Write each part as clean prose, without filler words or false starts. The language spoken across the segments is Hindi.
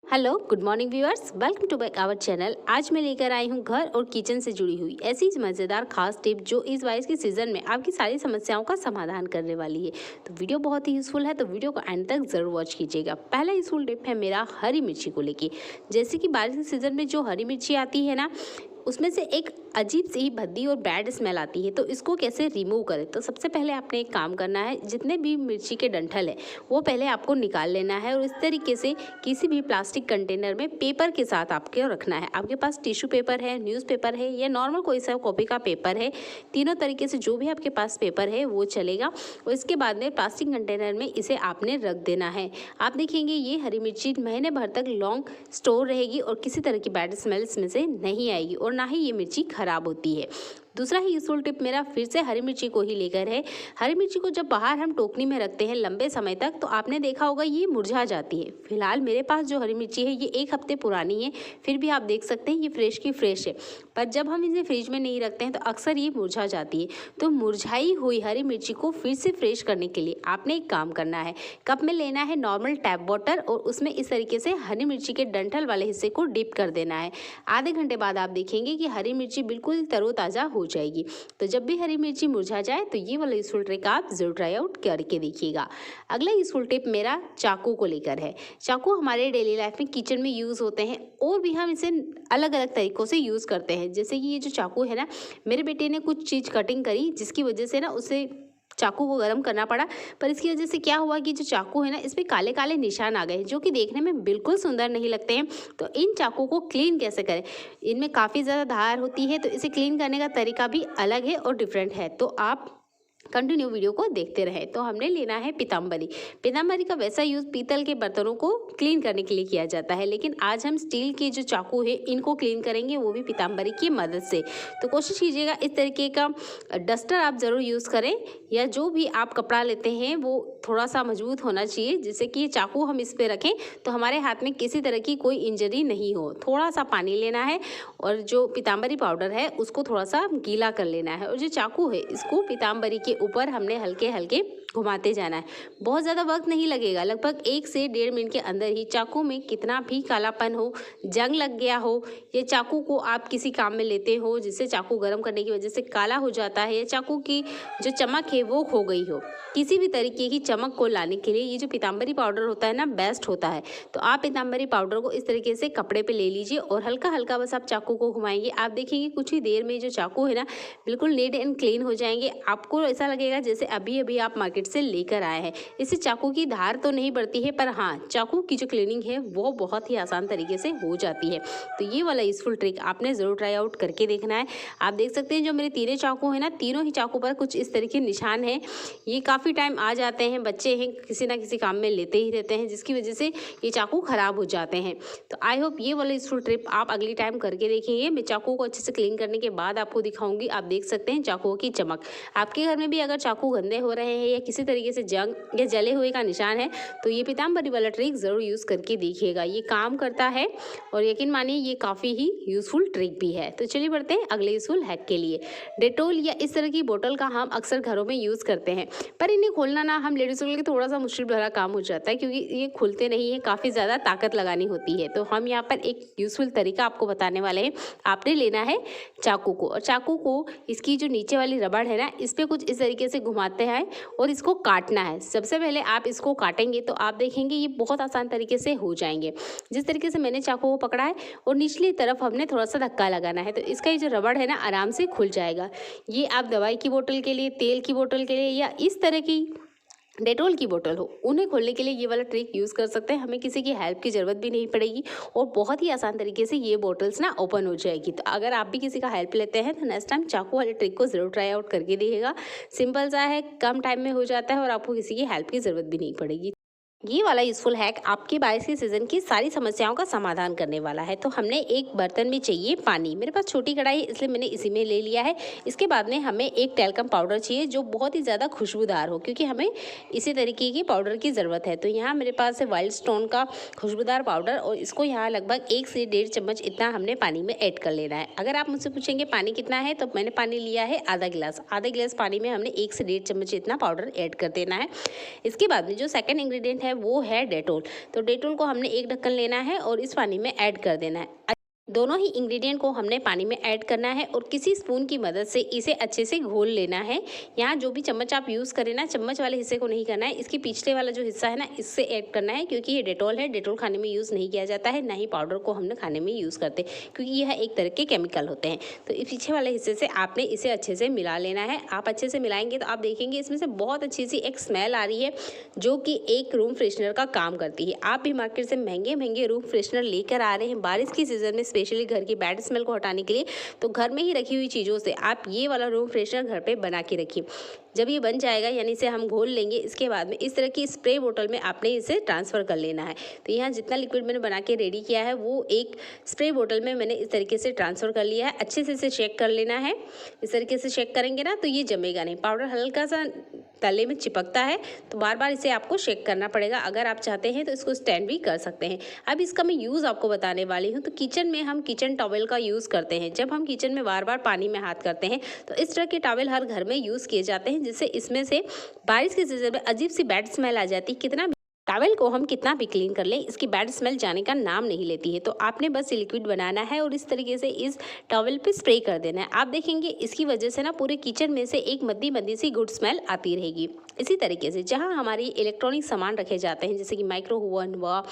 Hello good morning viewers, welcome to back our channel. आज मैं लेकर आई हूँ घर और किचन से जुड़ी हुई ऐसी मज़ेदार खास टिप जो इस बारिश के सीज़न में आपकी सारी समस्याओं का समाधान करने वाली है। तो वीडियो बहुत ही यूज़फुल है, तो वीडियो को एंड तक ज़रूर वॉच कीजिएगा। पहला यूज़फुल टिप है मेरा हरी मिर्ची को लेके। जैसे कि बारिश के सीज़न में जो हरी मिर्ची आती है ना, उसमें से एक अजीब सी भद्दी और बैड स्मेल आती है। तो इसको कैसे रिमूव करें, तो सबसे पहले आपने एक काम करना है, जितने भी मिर्ची के डंठल है वो पहले आपको निकाल लेना है और इस तरीके से किसी भी प्लास्टिक कंटेनर में पेपर के साथ आपको रखना है। आपके पास टिश्यू पेपर है, न्यूज़पेपर है या नॉर्मल कोई सा कॉपी का पेपर है, तीनों तरीके से जो भी आपके पास पेपर है वो चलेगा। और इसके बाद में प्लास्टिक कंटेनर में इसे आपने रख देना है। आप देखेंगे ये हरी मिर्ची महीने भर तक लॉन्ग स्टोर रहेगी और किसी तरह की बैड स्मेल इसमें से नहीं आएगी और ना ही ये मिर्ची खराब होती है। दूसरा ही यूजफुल टिप मेरा फिर से हरी मिर्ची को ही लेकर है। हरी मिर्ची को जब बाहर हम टोकनी में रखते हैं लंबे समय तक, तो आपने देखा होगा ये मुरझा जाती है। फिलहाल मेरे पास जो हरी मिर्ची है ये 1 हफ्ते पुरानी है, फिर भी आप देख सकते हैं ये फ्रेश की फ्रेश है। पर जब हम इसे फ्रिज में नहीं रखते हैं तो अक्सर ये मुरझा जाती है। तो मुरझाई हुई हरी मिर्ची को फिर से फ्रेश करने के लिए आपने एक काम करना है, कप में लेना है नॉर्मल टैप वाटर और उसमें इस तरीके से हरी मिर्ची के डंठल वाले हिस्से को डिप कर देना है। आधे घंटे बाद आप देखेंगे कि हरी मिर्ची बिल्कुल तरोताज़ा हो जाएगी। तो जब भी हरी मिर्ची मुरझा जाए तो ये वाला यूजफुल ट्रिक आप जरूर ट्राई आउट करके देखिएगा। अगला यूजफुल टिप मेरा चाकू को लेकर है। चाकू हमारे डेली लाइफ में किचन में यूज़ होते हैं और भी हम इसे अलग अलग तरीक़ों से यूज़ करते हैं। जैसे कि ये जो चाकू है ना, मेरे बेटे ने कुछ चीज़ कटिंग करी जिसकी वजह से ना उसे चाकू को गर्म करना पड़ा। पर इसकी वजह से क्या हुआ कि जो चाकू है ना, इस पे काले काले निशान आ गए जो कि देखने में बिल्कुल सुंदर नहीं लगते हैं। तो इन चाकू को क्लीन कैसे करें, इनमें काफ़ी ज़्यादा धार होती है, तो इसे क्लीन करने का तरीका भी अलग है और डिफरेंट है। तो आप कंटिन्यू वीडियो को देखते रहे। तो हमने लेना है पीताम्बरी। पीताम्बरी का वैसा यूज़ पीतल के बर्तनों को क्लीन करने के लिए किया जाता है, लेकिन आज हम स्टील के जो चाकू है इनको क्लीन करेंगे, वो भी पीताम्बरी की मदद से। तो कोशिश कीजिएगा इस तरीके का डस्टर आप ज़रूर यूज़ करें, या जो भी आप कपड़ा लेते हैं वो थोड़ा सा मजबूत होना चाहिए, जिससे कि ये चाकू हम इस पर रखें तो हमारे हाथ में किसी तरह की कोई इंजरी नहीं हो। थोड़ा सा पानी लेना है और जो पीताम्बरी पाउडर है उसको थोड़ा सा गीला कर लेना है और जो चाकू है इसको पीताम्बरी के ऊपर हमने हल्के हल्के घुमाते जाना है। बहुत ज़्यादा वक्त नहीं लगेगा, लगभग 1 से 1.5 मिनट के अंदर ही चाकू में कितना भी कालापन हो, जंग लग गया हो, या चाकू को आप किसी काम में लेते हो जिससे चाकू गर्म करने की वजह से काला हो जाता है, या चाकू की जो चमक है वो खो गई हो, किसी भी तरीके की चमक को लाने के लिए ये जो पीताम्बरी पाउडर होता है ना, बेस्ट होता है। तो आप पीताम्बरी पाउडर को इस तरीके से कपड़े पे ले लीजिए और हल्का हल्का बस आप चाकू को घुमाएंगे। आप देखेंगे कुछ ही देर में जो चाकू है ना बिल्कुल नीट एंड क्लीन हो जाएंगे। आपको ऐसा लगेगा जैसे अभी अभी आप मार्केट से लेकर आए हैं। इससे चाकू की धार तो नहीं बढ़ती है, पर हाँ चाकू की जो क्लीनिंग है वो बहुत ही आसान तरीके से हो जाती है। तो ये वाला यूजफुल ट्रिक आपने ज़रूर ट्राई आउट करके देखना है। आप देख सकते हैं जो मेरे तीनों चाकू है ना, तीनों ही चाकू पर कुछ इस तरीके निशान हैं। ये काफ़ी टाइम आ जाते हैं, बच्चे हैं किसी ना किसी काम में लेते ही रहते हैं, जिसकी वजह से ये चाकू ख़राब हो जाते हैं। तो आई होप ये वाला यूजफुल ट्रिक आप अगली टाइम करके देखेंगे। मैं चाकू को अच्छे से क्लीन करने के बाद आपको दिखाऊंगी। आप देख सकते हैं चाकू की चमक। आपके घर में भी अगर चाकू गंदे हो रहे हैं या किसी तरीके से जंग या जले हुए का निशान है, तो ये पीताम्बरी वाला ट्रिक ज़रूर यूज़ करके देखिएगा। ये काम करता है और यकीन मानिए ये काफ़ी ही यूज़फुल ट्रिक भी है। तो चलिए बढ़ते हैं अगले यूज़फुल हैक के लिए। डेटोल या इस तरह की बोतल का हम अक्सर घरों में यूज़ करते हैं, पर इन्हें खोलना ना हम लेडीज़ों के लिए थोड़ा सा मुश्किल भरा काम हो जाता है, क्योंकि ये खुलते नहीं है, काफ़ी ज़्यादा ताकत लगानी होती है। तो हम यहाँ पर एक यूज़फुल तरीका आपको बताने वाले हैं। आपने लेना है चाकू को, और चाकू को इसकी जो नीचे वाली रबड़ है ना, इस पर कुछ इस तरीके से घुमाते हैं और इसको काटना है। सबसे पहले आप इसको काटेंगे तो आप देखेंगे ये बहुत आसान तरीके से हो जाएंगे। जिस तरीके से मैंने चाकू को पकड़ा है और निचली तरफ हमने थोड़ा सा धक्का लगाना है, तो इसका ये जो रबड़ है ना आराम से खुल जाएगा। ये आप दवाई की बोतल के लिए, तेल की बोतल के लिए, या इस तरह की डेटोल की बोतल हो, उन्हें खोलने के लिए ये वाला ट्रिक यूज़ कर सकते हैं। हमें किसी की हेल्प की ज़रूरत भी नहीं पड़ेगी और बहुत ही आसान तरीके से ये बोतल्स ना ओपन हो जाएगी। तो अगर आप भी किसी का हेल्प लेते हैं तो नेक्स्ट टाइम चाकू वाले ट्रिक को ज़रूर ट्राई आउट करके देखिएगा। सिंपल सा है, कम टाइम में हो जाता है और आपको किसी की हेल्प की ज़रूरत भी नहीं पड़ेगी। ये वाला यूजफुल हैक आपकी बारिश के सीज़न की सारी समस्याओं का समाधान करने वाला है। तो हमने एक बर्तन में चाहिए पानी। मेरे पास छोटी कढ़ाई है इसलिए मैंने इसी में ले लिया है। इसके बाद में हमें एक टेल्कम पाउडर चाहिए जो बहुत ही ज़्यादा खुशबूदार हो, क्योंकि हमें इसी तरीके की पाउडर की ज़रूरत है। तो यहाँ मेरे पास है वाइल्ड स्टोन का खुशबूदार पाउडर और इसको यहाँ लगभग 1 से 1.5 चम्मच इतना हमने पानी में ऐड कर लेना है। अगर आप मुझसे पूछेंगे पानी कितना है, तो मैंने पानी लिया है आधा गिलास। आधा गिलास पानी में हमने 1 से 1.5 चम्मच इतना पाउडर ऐड कर देना है। इसके बाद में जो सेकेंड इंग्रेडिएंट है वो है डेटोल। तो डेटोल को हमने एक ढक्कन लेना है और इस पानी में ऐड कर देना है। दोनों ही इंग्रेडिएंट को हमने पानी में ऐड करना है और किसी स्पून की मदद से इसे अच्छे से घोल लेना है। यहाँ जो भी चम्मच आप यूज़ करें ना, चम्मच वाले हिस्से को नहीं करना है, इसके पिछले वाला जो हिस्सा है ना, इससे ऐड करना है, क्योंकि ये डेटोल है। डेटोल खाने में यूज़ नहीं किया जाता है, ना ही पाउडर को हमने खाने में यूज़ करते, क्योंकि यह एक तरह के केमिकल होते हैं। तो इस पीछे वाले हिस्से से आपने इसे अच्छे से मिला लेना है। आप अच्छे से मिलाएंगे तो आप देखेंगे इसमें से बहुत अच्छी सी एक स्मेल आ रही है, जो कि एक रूम फ्रेशनर का काम करती है। आप भी मार्केट से महंगे महंगे रूम फ्रेशनर लेकर आ रहे हैं बारिश की सीज़न में, स्पेशली घर की बैड स्मेल को हटाने के लिए, तो घर में ही रखी हुई चीज़ों से आप ये वाला रूम फ्रेशनर घर पे बना के रखिए। जब ये बन जाएगा, यानी इसे हम घोल लेंगे, इसके बाद में इस तरह की स्प्रे बोतल में आपने इसे ट्रांसफ़र कर लेना है। तो यहाँ जितना लिक्विड मैंने बना के रेडी किया है वो एक स्प्रे बोतल में मैंने इस तरीके से ट्रांसफ़र कर लिया है। अच्छे से इसे शेक कर लेना है। इस तरीके से शेक करेंगे ना तो ये जमेगा नहीं। पाउडर हल्का सा तले में चिपकता है, तो बार बार इसे आपको शेक करना पड़ेगा। अगर आप चाहते हैं तो इसको स्टैंड भी कर सकते हैं। अब इसका मैं यूज़ आपको बताने वाली हूँ। तो किचन में हम किचन टॉवेल का यूज़ करते हैं। जब हम किचन में बार बार पानी में हाथ करते हैं तो इस तरह के टॉवेल हर घर में यूज़ किए जाते हैं, जिससे इसमें से बारिश के सीजन में अजीब सी बैड स्मेल आ जाती है। कितना टॉवेल को हम कितना भी क्लीन कर लें, इसकी बैड स्मेल जाने का नाम नहीं लेती है। तो आपने बस ये लिक्विड बनाना है और इस तरीके से इस टॉवेल पे स्प्रे कर देना है। आप देखेंगे इसकी वजह से ना पूरे किचन में से एक मंदी मंदी सी गुड स्मेल आती रहेगी। इसी तरीके से जहाँ हमारे इलेक्ट्रॉनिक सामान रखे जाते हैं, जैसे कि माइक्रो ओवन व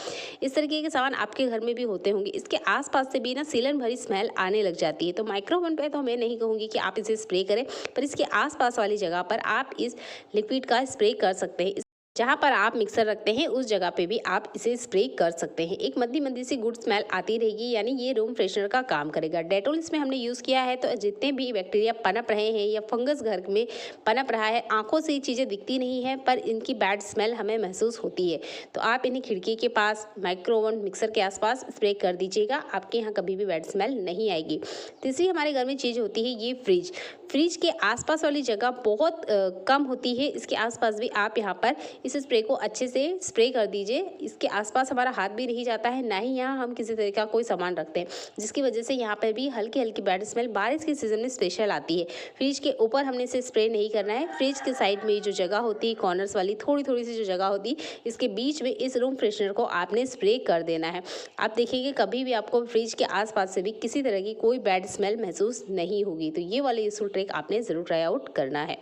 इस तरीके के सामान आपके घर में भी होते होंगे, इसके आसपास से भी ना सीलन भरी स्मेल आने लग जाती है। तो माइक्रो ओवन पे तो मैं नहीं कहूँगी कि आप इसे स्प्रे करें, पर इसके आसपास वाली जगह पर आप इस लिक्विड का स्प्रे कर सकते हैं। जहाँ पर आप मिक्सर रखते हैं उस जगह पे भी आप इसे स्प्रे कर सकते हैं। एक मंदी मंदी सी गुड स्मेल आती रहेगी, यानी ये रूम फ्रेशनर का काम करेगा। डेटोल इसमें हमने यूज़ किया है, तो जितने भी बैक्टीरिया पनप रहे हैं या फंगस घर में पनप रहा है, आंखों से ये चीज़ें दिखती नहीं है पर इनकी बैड स्मेल हमें महसूस होती है। तो आप इन्हें खिड़की के पास, माइक्रो ओवन, मिक्सर के आसपास स्प्रे कर दीजिएगा। आपके यहाँ कभी भी बैड स्मेल नहीं आएगी। तीसरी हमारे घर में चीज़ होती है ये फ्रिज। फ्रिज के आसपास वाली जगह बहुत कम होती है, इसके आसपास भी आप यहाँ पर इस स्प्रे को अच्छे से स्प्रे कर दीजिए। इसके आसपास हमारा हाथ भी नहीं जाता है, ना ही यहाँ हम किसी तरह का कोई सामान रखते हैं, जिसकी वजह से यहाँ पर भी हल्की हल्की बैड स्मेल बारिश के सीज़न में स्पेशल आती है। फ्रिज के ऊपर हमने इसे स्प्रे नहीं करना है। फ्रिज के साइड में जो जगह होती है, कॉर्नर्स वाली थोड़ी थोड़ी सी जो जगह होती है, इसके बीच में इस रूम फ्रेशनर को आपने स्प्रे कर देना है। आप देखिएगा कभी भी आपको फ्रिज के आसपास से भी किसी तरह की कोई बैड स्मेल महसूस नहीं होगी। तो ये वाली यूजफुल ट्रिक आपने ज़रूर ट्राई आउट करना है।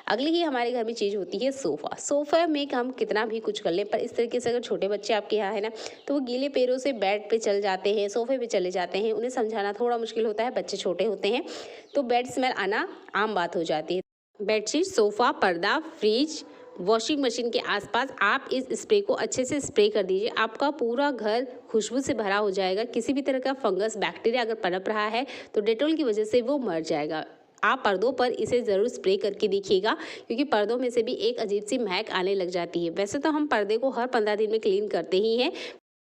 अगली ही हमारे घर में चीज़ होती है सोफ़ा। सोफ़ा में हम कितना भी कुछ कर लें, पर इस तरीके से अगर छोटे बच्चे आपके यहाँ है ना, तो वो गीले पैरों से बेड पे चल जाते हैं, सोफ़े पे चले जाते हैं। उन्हें समझाना थोड़ा मुश्किल होता है, बच्चे छोटे होते हैं, तो बैड स्मेल आना आम बात हो जाती है। बेडशीट, सोफ़ा, पर्दा, फ्रिज, वॉशिंग मशीन के आसपास आप इस स्प्रे को अच्छे से स्प्रे कर दीजिए। आपका पूरा घर खुशबू से भरा हो जाएगा। किसी भी तरह का फंगस, बैक्टीरिया अगर पनप रहा है तो डेटोल की वजह से वो मर जाएगा। आप पर्दों पर इसे ज़रूर स्प्रे करके देखिएगा, क्योंकि पर्दों में से भी एक अजीब सी महक आने लग जाती है। वैसे तो हम पर्दे को हर 15 दिन में क्लीन करते ही हैं।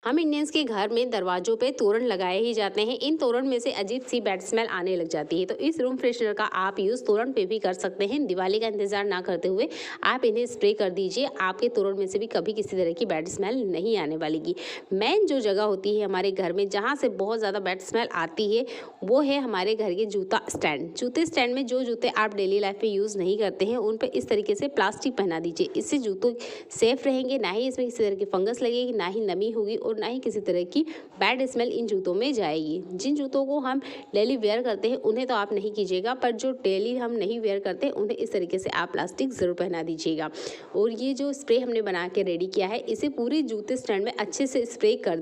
हम इंडियंस के घर में दरवाजों पे तोरण लगाए ही जाते हैं। इन तोरण में से अजीब सी बैड स्मेल आने लग जाती है। तो इस रूम फ्रेशनर का आप यूज़ तोरण पे भी कर सकते हैं। दिवाली का इंतजार ना करते हुए आप इन्हें स्प्रे कर दीजिए। आपके तोरण में से भी कभी किसी तरह की बैड स्मेल नहीं आने वाली। मेन जो जगह होती है हमारे घर में जहाँ से बहुत ज़्यादा बैड स्मेल आती है, वो है हमारे घर के जूता स्टैंड। जूते स्टैंड में जो जूते आप डेली लाइफ में यूज़ नहीं करते हैं, उन पर इस तरीके से प्लास्टिक पहना दीजिए। इससे जूतों सेफ रहेंगे, ना ही इसमें किसी तरह की फंगस लगेगी, ना ही नमी होगी और ना ही किसी तरह की बैड स्मेल इन जूतों में जाएगी। जिन जूतों को हम डेली वेयर करते हैं उन्हें तो आप नहीं कीजिएगा, पर जो डेली हम नहीं वेयर करते उन्हें इस तरीके से आप प्लास्टिक ज़रूर पहना दीजिएगा। और ये जो स्प्रे हमने बना के रेडी किया है, इसे पूरे जूते स्टैंड में अच्छे से स्प्रे कर